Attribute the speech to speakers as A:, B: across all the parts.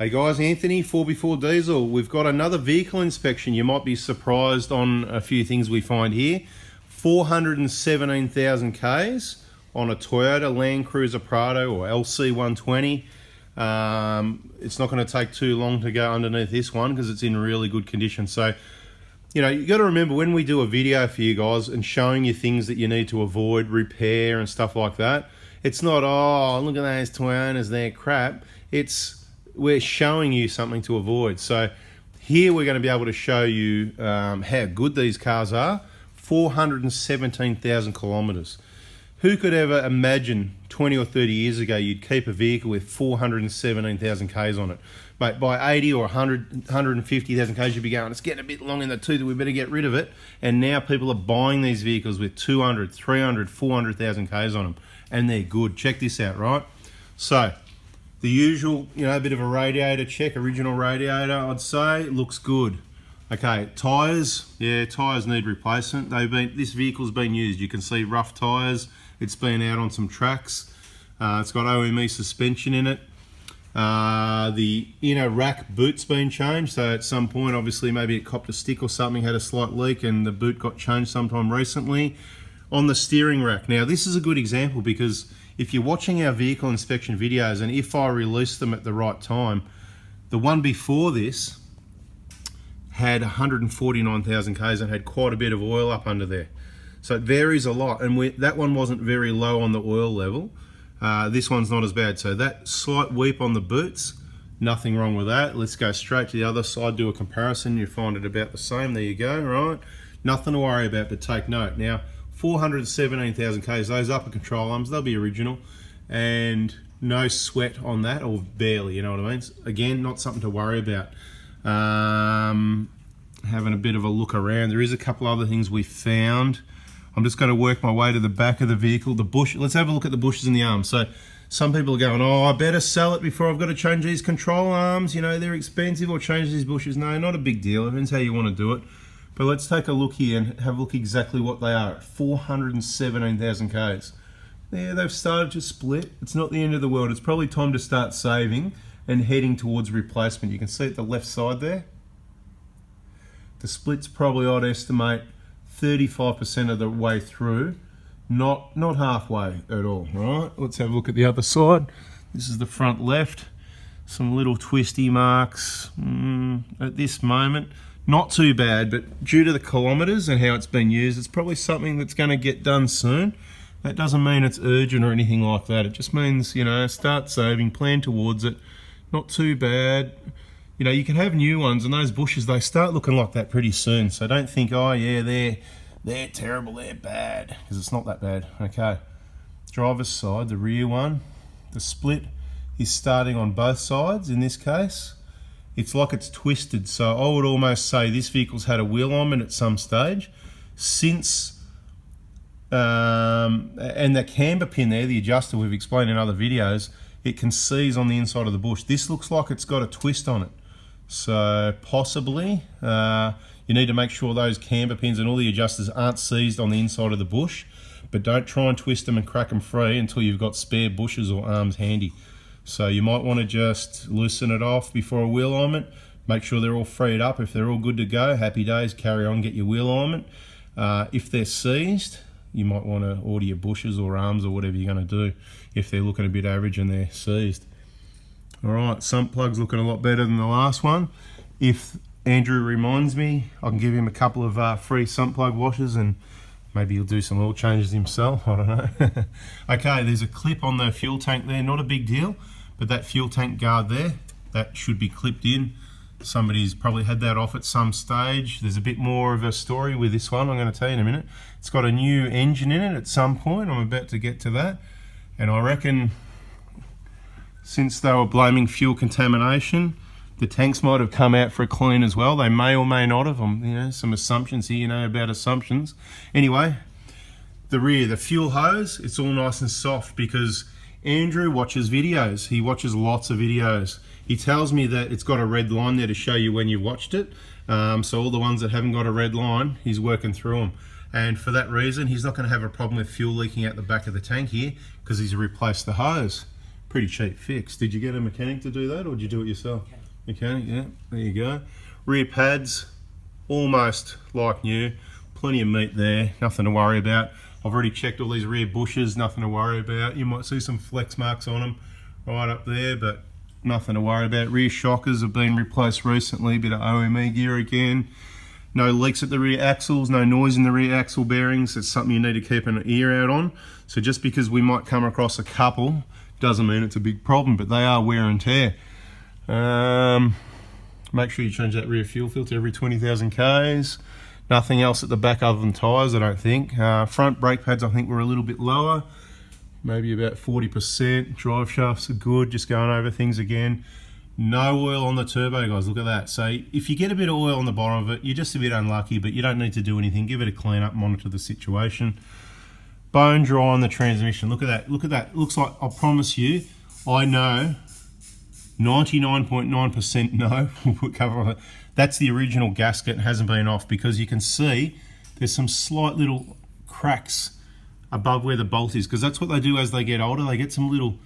A: Hey guys, Anthony, 4x4 Diesel. We've got another vehicle inspection. You might be surprised on a few things we find here. 417,000 Ks on a Toyota Land Cruiser Prado or LC120. It's not going to take too long to go underneath this one because it's in really good condition. So, you know, you got to remember when we do a video for you guys and showing you things that you need to avoid, repair and stuff like that, it's not, oh, look at those Toyotas, they're crap. We're showing you something to avoid. So here we're going to be able to show you how good these cars are. 417,000 kilometers. Who could ever imagine 20 or 30 years ago you'd keep a vehicle with 417,000 Ks on it? Mate, by 80 or 100, 150,000 Ks you'd be going, it's getting a bit long in the tooth, we better get rid of it. And now people are buying these vehicles with 200, 300, 400,000 Ks on them. And they're good. Check this out, right? So, the usual, you know, a bit of a radiator check, original radiator, I'd say, looks good. Okay, tyres, yeah, tyres need replacement. This vehicle's been used. You can see rough tyres. It's been out on some tracks. It's got OME suspension in it. The inner rack boot's been changed. So at some point, obviously, maybe it copped a stick or something, had a slight leak, and the boot got changed sometime recently. On the steering rack. Now, this is a good example because if you're watching our vehicle inspection videos, and if I release them at the right time, the one before this had 149,000 Ks and had quite a bit of oil up under there. So it varies a lot, and that one wasn't very low on the oil level. This one's not as bad. So that slight weep on the boots, nothing wrong with that. Let's go straight to the other side, do a comparison. You find it about the same. There you go, right? Nothing to worry about, but take note. Now, 417,000 Ks, those upper control arms, they'll be original, and no sweat on that, or barely, you know what I mean? Again, not something to worry about. Having a bit of a look around, there is a couple other things we found. I'm just going to work my way to the back of the vehicle. The bush, let's have a look at the bushes in the arms. So some people are going, oh, I better sell it before I've got to change these control arms, you know, they're expensive, or change these bushes. No, not a big deal, it depends how you want to do it. But let's take a look here and have a look exactly what they are at 417,000 Ks. Yeah, they've started to split. It's not the end of the world. It's probably time to start saving and heading towards replacement. You can see at the left side there, the split's probably, I'd estimate, 35% of the way through, not halfway at all, right? Let's have a look at the other side. This is the front left. Some little twisty marks at this moment. Not too bad, but due to the kilometers and how it's been used, it's probably something that's going to get done soon. That doesn't mean it's urgent or anything like that. It just means, you know, start saving, plan towards it. Not too bad. You know, you can have new ones, and those bushes, they start looking like that pretty soon. So don't think, oh yeah, they're terrible, they're bad, because it's not that bad. Okay, driver's side, the rear one, the split is starting on both sides in this case. It's like it's twisted, so I would almost say this vehicle's had a wheel alignment at some stage. Since, and the camber pin there, the adjuster we've explained in other videos, it can seize on the inside of the bush. This looks like it's got a twist on it. So possibly, you need to make sure those camber pins and all the adjusters aren't seized on the inside of the bush, but don't try and twist them and crack them free until you've got spare bushes or arms handy. So you might want to just loosen it off before a wheel alignment. Make sure they're all freed up. If they're all good to go, happy days, carry on, get your wheel alignment. If they're seized, you might want to order your bushes or arms or whatever you're going to do if they're looking a bit average and they're seized. All right, sump plug's looking a lot better than the last one. If Andrew reminds me, I can give him a couple of free sump plug washes, and maybe he'll do some oil changes himself, I don't know. Okay, there's a clip on the fuel tank there, not a big deal, but that fuel tank guard there, that should be clipped in. Somebody's probably had that off at some stage. There's a bit more of a story with this one, I'm going to tell you in a minute. It's got a new engine in it at some point, I'm about to get to that. And I reckon, since they were blaming fuel contamination, the tanks might have come out for a clean as well. They may or may not have. You know, some assumptions here, you know, about assumptions. Anyway, the rear, the fuel hose, it's all nice and soft because Andrew watches videos. He watches lots of videos. He tells me that it's got a red line there to show you when you've watched it. So all the ones that haven't got a red line, he's working through them. And for that reason, he's not going to have a problem with fuel leaking out the back of the tank here because he's replaced the hose. pretty cheap fix. Did you get a mechanic to do that, or did you do it yourself? Mechanic, yeah, there you go. Rear pads, almost like new. Plenty of meat there, nothing to worry about. I've already checked all these rear bushes, nothing to worry about. You might see some flex marks on them right up there, but nothing to worry about. Rear shockers have been replaced recently, bit of OME gear again. No leaks at the rear axles, no noise in the rear axle bearings. It's something you need to keep an ear out on. So just because we might come across a couple doesn't mean it's a big problem, but they are wear and tear. Make sure you change that rear fuel filter every 20,000 Ks. Nothing else at the back other than tyres, I don't think. Front brake pads I think were a little bit lower, maybe about 40%. Drive shafts are good, just going over things again. No oil on the turbo, guys, look at that. So if you get a bit of oil on the bottom of it, you're just a bit unlucky, but you don't need to do anything. Give it a clean up, monitor the situation. Bone dry on the transmission, look at that, look at that. Looks like, I promise you, I know 99.9% no, we'll put cover on it. That's the original gasket, hasn't been off, because you can see there's some slight little cracks above where the bolt is, because that's what they do as they get older. They get some little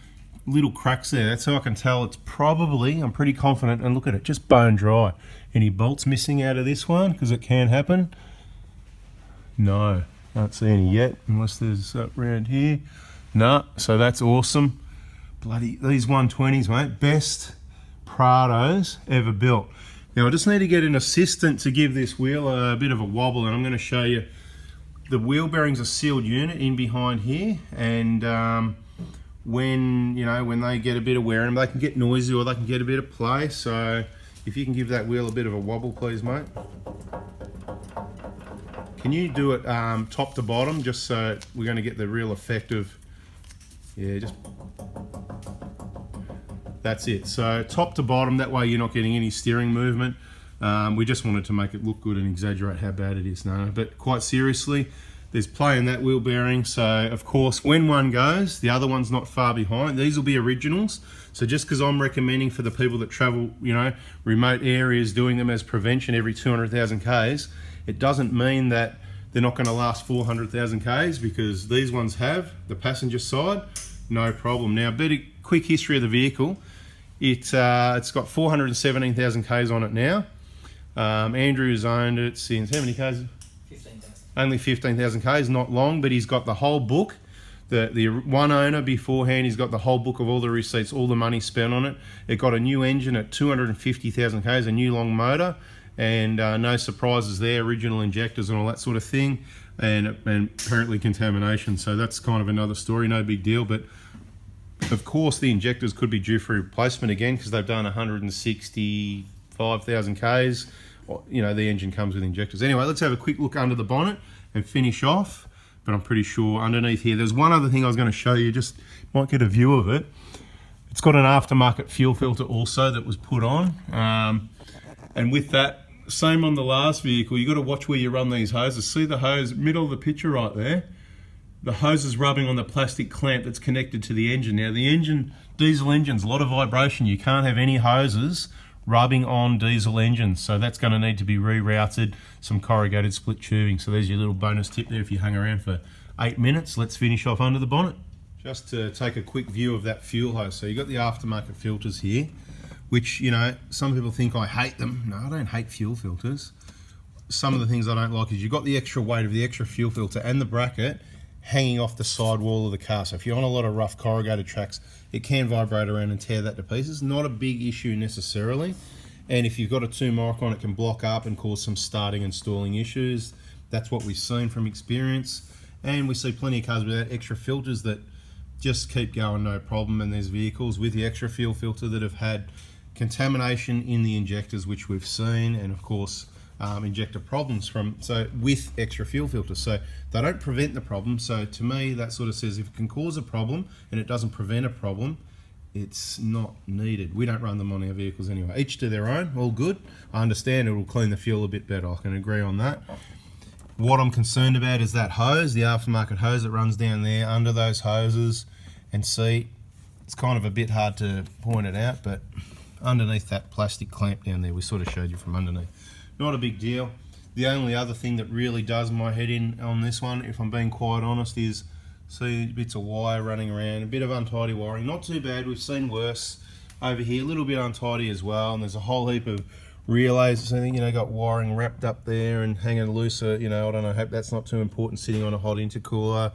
A: cracks there. That's how I can tell it's probably, I'm pretty confident, and look at it, just bone dry. Any bolts missing out of this one, because it can happen? No, can't see any yet, unless there's up around here. No, so that's awesome. Bloody, these 120s, mate, best Prados ever built. Now I just need to get an assistant to give this wheel a bit of a wobble, and I'm going to show you. The wheel bearings are sealed unit in behind here, and when they get a bit of wear in them, they can get noisy or they can get a bit of play. So if you can give that wheel a bit of a wobble, please, mate. Can you do it top to bottom, just so we're going to get the real effect of, yeah, just. That's it. So top to bottom, that way you're not getting any steering movement. We just wanted to make it look good and exaggerate how bad it is now. But quite seriously, there's play in that wheel bearing. So of course, when one goes, the other one's not far behind. These will be originals. So just because I'm recommending for the people that travel, remote areas, doing them as prevention every 200,000 Ks, it doesn't mean that they're not going to last 400,000 Ks, because these ones have, the passenger side, no problem. Now, a bit of quick history of the vehicle. It's got 417,000 Ks on it now. Andrew's owned it since how many Ks?
B: 15,000.
A: Only 15,000 Ks, not long, but he's got the whole book. The one owner beforehand, he's got the whole book of all the receipts, all the money spent on it. It got a new engine at 250,000 Ks, a new long motor, and no surprises there, original injectors and all that sort of thing, and apparently contamination. So that's kind of another story, no big deal. But of course, the injectors could be due for replacement again, because they've done 165,000 Ks. The engine comes with injectors. Anyway, let's have a quick look under the bonnet and finish off. But I'm pretty sure underneath here, there's one other thing I was going to show you, just might get a view of it. It's got an aftermarket fuel filter also that was put on. And with that, same on the last vehicle, you got to watch where you run these hoses. See the hose, middle of the picture right there? The hose is rubbing on the plastic clamp that's connected to the engine. Now the engine, diesel engines, a lot of vibration. You can't have any hoses rubbing on diesel engines. So that's going to need to be rerouted, some corrugated split tubing. So there's your little bonus tip there if you hung around for 8 minutes. Let's finish off under the bonnet. Just to take a quick view of that fuel hose. So you've got the aftermarket filters here, which, some people think I hate them. No, I don't hate fuel filters. Some of the things I don't like is you've got the extra weight of the extra fuel filter and the bracket hanging off the side wall of the car. So if you're on a lot of rough corrugated tracks, it can vibrate around and tear that to pieces. Not a big issue necessarily. And if you've got a 2 micron, it can block up and cause some starting and stalling issues. That's what we've seen from experience. And we see plenty of cars without extra filters that just keep going, no problem. And there's vehicles with the extra fuel filter that have had contamination in the injectors, which we've seen, and of course injector problems with extra fuel filters. So they don't prevent the problem. So to me, that sort of says if it can cause a problem and it doesn't prevent a problem, it's not needed. We don't run them on our vehicles anyway. Each to their own, all good. I understand it will clean the fuel a bit better. I can agree on that. What I'm concerned about is that hose, the aftermarket hose that runs down there under those hoses. And see, it's kind of a bit hard to point it out, but underneath that plastic clamp down there, we sort of showed you from underneath. Not a big deal. The only other thing that really does my head in on this one, if I'm being quite honest, is See bits of wire running around, a bit of untidy wiring. Not too bad, we've seen worse over here. A little bit untidy as well, and there's a whole heap of relays. So, you know, got wiring wrapped up there and hanging loose. You know, I don't know, I hope that's not too important sitting on a hot intercooler.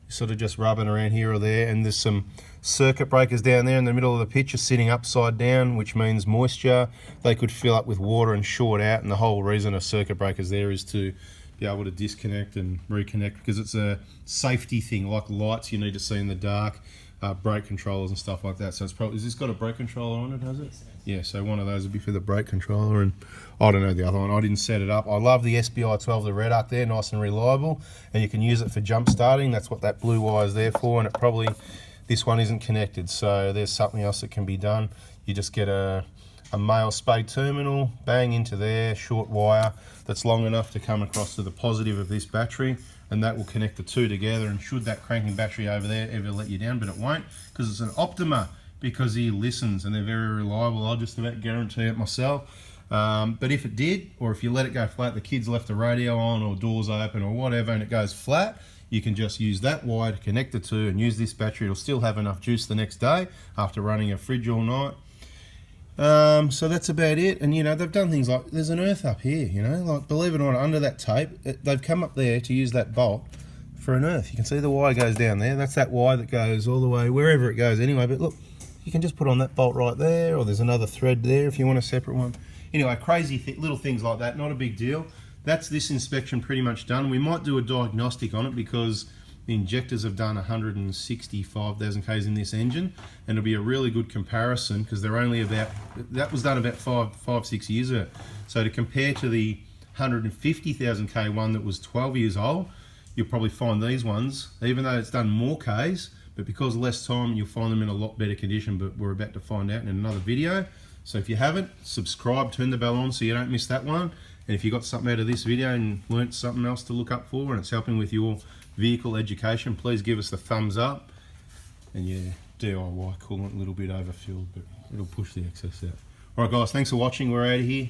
A: Sort of just rubbing around here or there, and there's some circuit breakers down there in the middle of the picture sitting upside down, which means moisture. They could fill up with water and short out, and the whole reason of circuit breakers there is to be able to disconnect and reconnect, because it's a safety thing, like lights you need to see in the dark, brake controllers and stuff like that. So it's probably, has this got a brake controller on it, has it? Yeah, so one of those would be for the brake controller, and I don't know the other one, I didn't set it up. I love the SBI 12, the red arc there, nice and reliable, and you can use it for jump starting. That's what that blue wire is there for, and it probably, this one isn't connected, so there's something else that can be done. You just get a male spade terminal, bang into there, short wire that's long enough to come across to the positive of this battery, and that will connect the two together. And should that cranking battery over there ever let you down, but it won't, because it's an Optima, because he listens and they're very reliable. I'll just about guarantee it myself. But if it did, or if you let it go flat, the kids left the radio on or doors open or whatever, and it goes flat, you can just use that wire to connect the two and use this battery. It'll still have enough juice the next day after running a fridge all night. So that's about it. And you know, they've done things like, there's an earth up here, you know, like, believe it or not, under that tape, they've come up there to use that bolt for an earth. You can see the wire goes down there. That's that wire that goes all the way wherever it goes anyway. But look, you can just put on that bolt right there, or there's another thread there if you want a separate one. Anyway, crazy little things like that, not a big deal. That's this inspection pretty much done. We might do a diagnostic on it, because the injectors have done 165,000 Ks in this engine, and it'll be a really good comparison, because they're only about, that was done about 5-6 years ago. So to compare to the 150,000 K one that was 12 years old, you'll probably find these ones, even though it's done more Ks, but because less time, you'll find them in a lot better condition. But we're about to find out in another video. So if you haven't, subscribe, turn the bell on so you don't miss that one. And if you got something out of this video and learnt something else to look up for, and it's helping with your vehicle education, please give us the thumbs up. And yeah, DIY coolant a little bit overfilled, but it'll push the excess out. All right guys, thanks for watching. We're out of here.